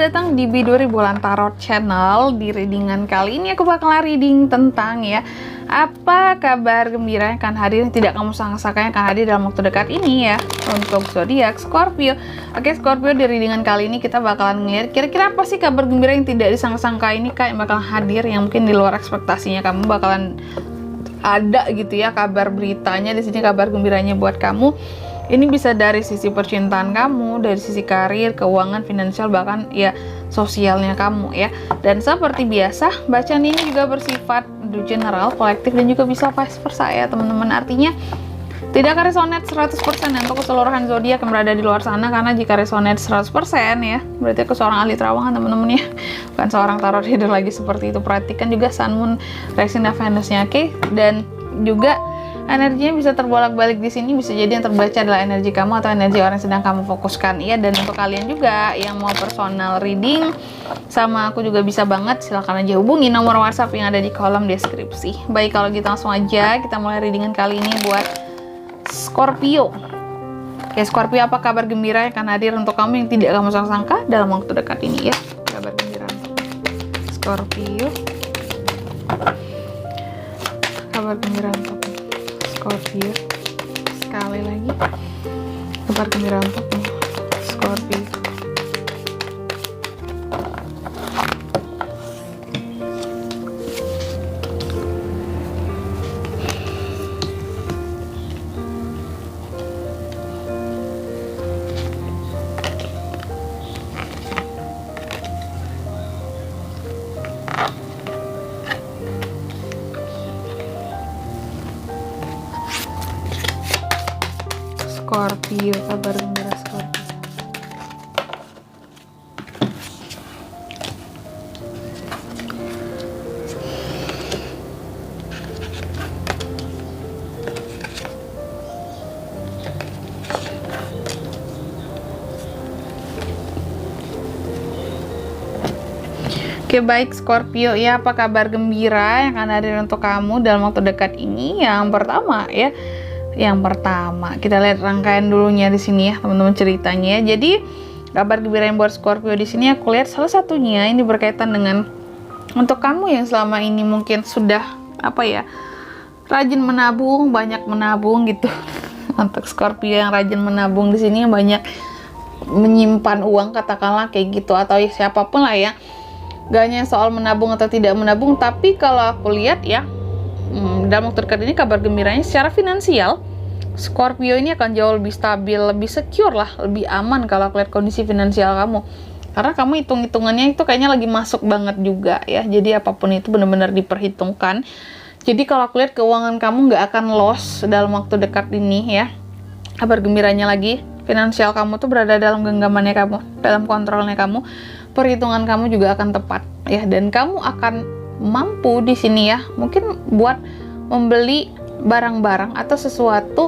datang di Biduri Bulan Tarot Channel. Di readingan kali ini aku bakal reading tentang apa kabar gembira yang akan hadir, yang tidak kamu sangka yang akan hadir dalam waktu dekat ini untuk zodiak Scorpio. Oke Scorpio, di readingan kali ini kita bakalan ngeliat kira-kira apa sih kabar gembira yang tidak disangka-sangka ini yang bakal hadir, yang mungkin di luar ekspektasinya kamu bakalan ada gitu kabar beritanya di sini, kabar gembiranya buat kamu. Ini bisa dari sisi percintaan kamu, dari sisi karir, keuangan, finansial, bahkan sosialnya kamu Dan seperti biasa, bacaan ini juga bersifat general, kolektif, dan juga bisa vice versa teman-teman. Artinya tidak akan resonate 100% untuk keseluruhan zodiak yang berada di luar sana, karena jika resonate 100% berarti aku seorang ahli terawangan teman-teman bukan seorang tarot reader lagi seperti itu. Perhatikan juga Sun, Moon, Rising, dan Venus-nya, dan juga energinya bisa terbolak-balik di sini. Bisa jadi yang terbaca adalah energi kamu atau energi orang yang sedang kamu fokuskan Dan untuk kalian juga yang mau personal reading sama aku juga bisa banget, silahkan aja hubungi nomor WhatsApp yang ada di kolom deskripsi. Baik, kalau gitu langsung aja kita mulai readingan kali ini buat Scorpio. Oke Scorpio, apa kabar gembira yang akan hadir untuk kamu yang tidak kamu sangka dalam waktu dekat ini kabar gembira untuk Scorpio. Kabar gembira untuk Scorpio, sekali lagi kabar gembira untuk Scorpio. Scorpio, kabar gembira Scorpio. Oke baik Scorpio, apa kabar gembira yang akan hadir untuk kamu dalam waktu dekat ini? Yang pertama kita lihat rangkaian dulunya di sini teman-teman, ceritanya. Jadi kabar gembira yang buat Scorpio di sini aku lihat salah satunya ini berkaitan dengan untuk kamu yang selama ini mungkin sudah rajin menabung, banyak menabung gitu. Untuk Scorpio yang rajin menabung di sini, yang banyak menyimpan uang katakanlah kayak gitu, atau siapapun lah gak hanya soal menabung atau tidak menabung, tapi kalau aku lihat dalam waktu dekat ini kabar gembiranya secara finansial Scorpio ini akan jauh lebih stabil, lebih secure lah, lebih aman kalau aku lihat kondisi finansial kamu, karena kamu hitung-hitungannya itu kayaknya lagi masuk banget juga jadi apapun itu benar-benar diperhitungkan. Jadi kalau aku lihat keuangan kamu nggak akan loss dalam waktu dekat ini Kabar gembiranya lagi, finansial kamu tuh berada dalam genggamannya kamu, dalam kontrolnya kamu, perhitungan kamu juga akan tepat dan kamu akan mampu di sini mungkin buat membeli barang-barang atau sesuatu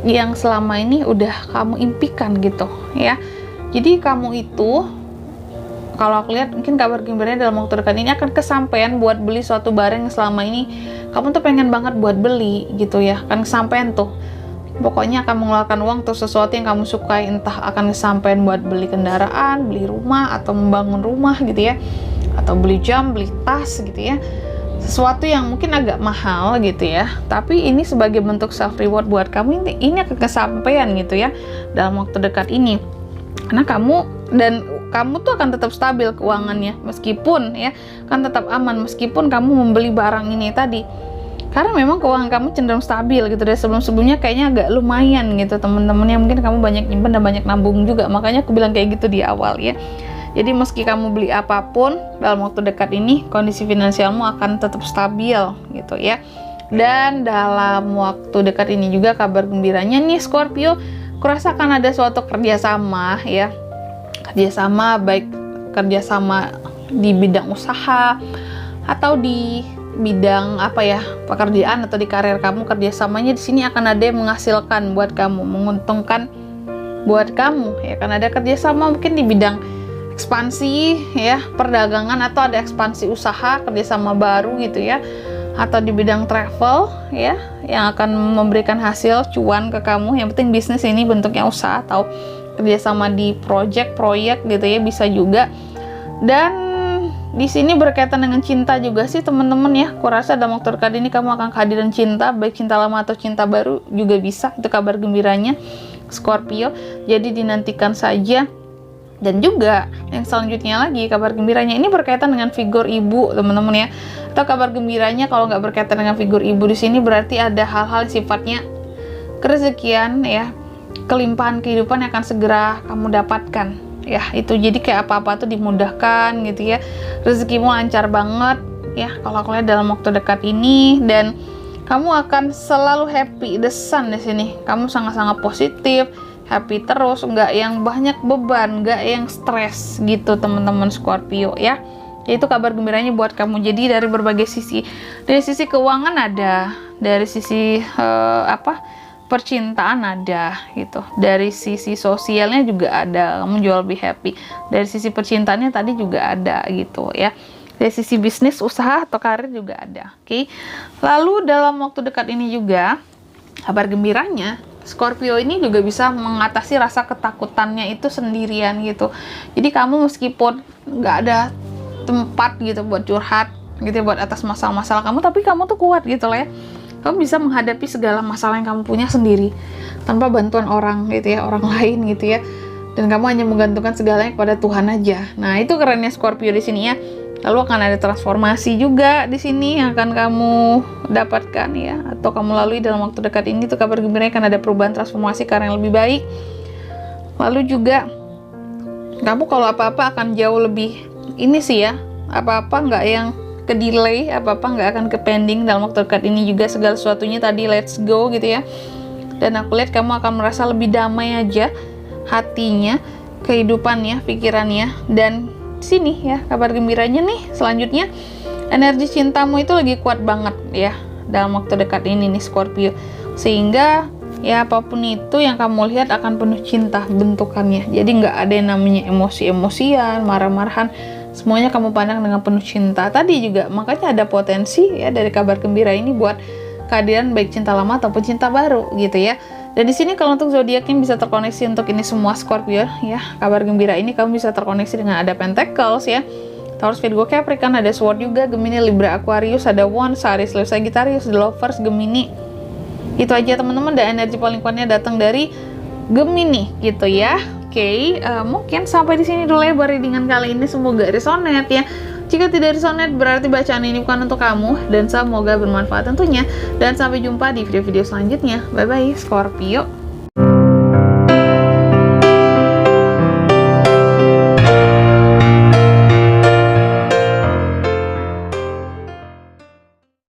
yang selama ini udah kamu impikan gitu Jadi kamu itu kalau aku lihat mungkin kabar gembiranya dalam waktu dekat ini akan kesampaian buat beli suatu barang yang selama ini kamu tuh pengen banget buat beli gitu kan kesampaian tuh. Pokoknya akan mengeluarkan uang untuk sesuatu yang kamu sukai, entah akan kesampaian buat beli kendaraan, beli rumah, atau membangun rumah gitu atau beli jam, beli tas gitu sesuatu yang mungkin agak mahal gitu tapi ini sebagai bentuk self reward buat kamu, ini akan kesampaian gitu dalam waktu dekat ini, karena kamu tuh akan tetap stabil keuangannya, meskipun kan tetap aman meskipun kamu membeli barang ini tadi, karena memang keuangan kamu cenderung stabil gitu dari sebelum-sebelumnya, kayaknya agak lumayan gitu teman-teman mungkin kamu banyak nyimpen dan banyak nabung juga, makanya aku bilang kayak gitu di awal Jadi meski kamu beli apapun dalam waktu dekat ini, kondisi finansialmu akan tetap stabil gitu Dan dalam waktu dekat ini juga kabar gembiranya nih Scorpio, kurasa akan ada suatu kerjasama kerjasama, baik kerjasama di bidang usaha atau di bidang pekerjaan atau di karir kamu. Kerjasamanya di sini akan ada yang menghasilkan buat kamu, menguntungkan buat kamu kan ada kerjasama mungkin di bidang ekspansi perdagangan, atau ada ekspansi usaha, kerjasama baru gitu atau di bidang travel yang akan memberikan hasil cuan ke kamu. Yang penting bisnis ini bentuknya usaha atau kerjasama di proyek gitu bisa juga Dan di sini berkaitan dengan cinta juga sih teman-teman ya. Kurasa dalam waktu dekat ini kamu akan kehadiran cinta, baik cinta lama atau cinta baru juga bisa. Itu kabar gembiranya Scorpio. Jadi dinantikan saja. Dan juga yang selanjutnya lagi kabar gembiranya ini berkaitan dengan figur ibu teman-teman ya. Atau kabar gembiranya kalau nggak berkaitan dengan figur ibu di sini berarti ada hal-hal sifatnya kerezekian ya, kelimpahan kehidupan yang akan segera kamu dapatkan ya. Itu jadi kayak apa-apa tuh dimudahkan gitu ya, rezekimu lancar banget ya kalau aku lihat dalam waktu dekat ini. Dan kamu akan selalu happy, the sun di sini. Kamu sangat-sangat positif, happy terus, nggak yang banyak beban, nggak yang stres gitu teman-teman Scorpio ya. Itu kabar gembiranya buat kamu. Jadi dari berbagai sisi, dari sisi keuangan ada, dari sisi percintaan ada gitu, dari sisi sosialnya juga ada, kamu jual lebih happy. Dari sisi percintaannya tadi juga ada gitu ya. Dari sisi bisnis, usaha atau karir juga ada. Oke. Lalu dalam waktu dekat ini juga kabar gembiranya Scorpio ini juga bisa mengatasi rasa ketakutannya itu sendirian gitu. Jadi kamu meskipun nggak ada tempat gitu buat curhat gitu ya, buat atas masalah-masalah kamu, tapi kamu tuh kuat gitu lah ya. Kamu bisa menghadapi segala masalah yang kamu punya sendiri tanpa bantuan orang gitu ya, orang lain gitu ya. Dan kamu hanya menggantungkan segalanya kepada Tuhan aja. Nah, itu kerennya Scorpio di sini ya. Lalu akan ada transformasi juga di sini yang akan kamu dapatkan ya, atau kamu lalui dalam waktu dekat ini. Tuh kabar gembiranya akan ada perubahan transformasi ke arah yang lebih baik. Lalu juga kamu kalau apa-apa akan jauh lebih ini sih ya, apa-apa nggak yang ke delay, apa-apa nggak akan ke pending dalam waktu dekat ini juga. Segala sesuatunya tadi let's go gitu ya. Dan aku lihat kamu akan merasa lebih damai aja hatinya, kehidupannya, pikirannya. Dan sini ya kabar gembiranya nih selanjutnya, energi cintamu itu lagi kuat banget ya dalam waktu dekat ini nih Scorpio, sehingga ya apapun itu yang kamu lihat akan penuh cinta bentukannya. Jadi nggak ada yang namanya emosi-emosian, marah-marahan, semuanya kamu pandang dengan penuh cinta. Tadi juga makanya ada potensi ya dari kabar gembira ini buat kehadiran baik cinta lama ataupun cinta baru gitu ya. Dan di sini kalau untuk zodiak yang bisa terkoneksi untuk ini semua Scorpio ya, kabar gembira ini kamu bisa terkoneksi dengan ada Pentacles ya, Taurus, Virgo, Capricorn, ada Sword juga, Gemini, Libra, Aquarius, ada Wands, Aries, Leo, Sagittarius, The Lovers, Gemini. Itu aja teman-teman, dan energi paling kuatnya datang dari Gemini gitu ya. Oke, mungkin sampai di sini dulu ya readingan kali ini, semoga resonate ya. Jika tidak resonate berarti bacaan ini bukan untuk kamu, dan semoga bermanfaat tentunya. Dan sampai jumpa di video-video selanjutnya. Bye bye Scorpio.